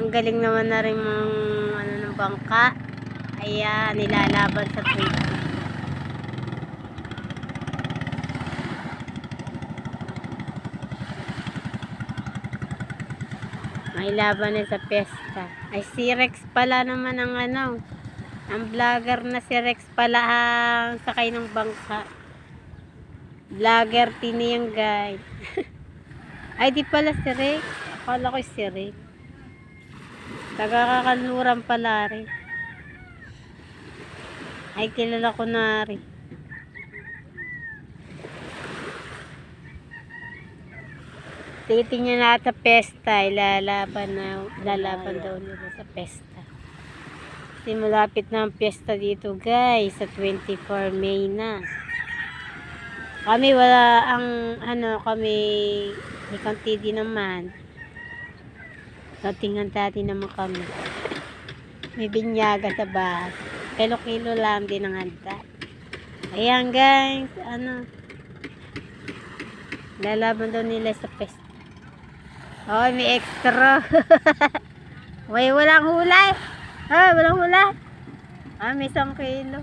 Ang galing naman na rin mga ano ng bangka. Ayan, nilalaban sa tubig. May laban na sa pesta. Ay, si Rex pala naman ang ano. Ang vlogger na si Rex pala ang sakay ng bangka. Vlogger tiniyang guide. Ay, di pala si Rex. Akala ko si Rex. Taga-Kakaluran pala rin. Ay, kilala ko na rin. Titingnan na sa pesta. Lalaban daw nila sa pesta. Kasi malapit na ang pesta dito guys. Sa 24 May na. Kami wala ang kami may kantidi naman. Katingan dati naman kami. May binyaga sa bahay. Kilo-kilo lang din ang handa. Ayan guys, lalaban daw nila sa pesta. Oh, may extra. May walang hula. Walang hula. May 1 kilo.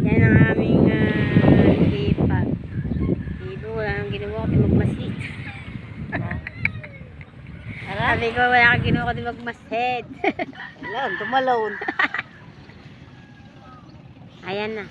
Yan ang aming lipat. Dito wala nang ginawa kundi magmasid. Sabi ko wala kang ginawa kundi magmasid. Wala, tumalon. Ayan na.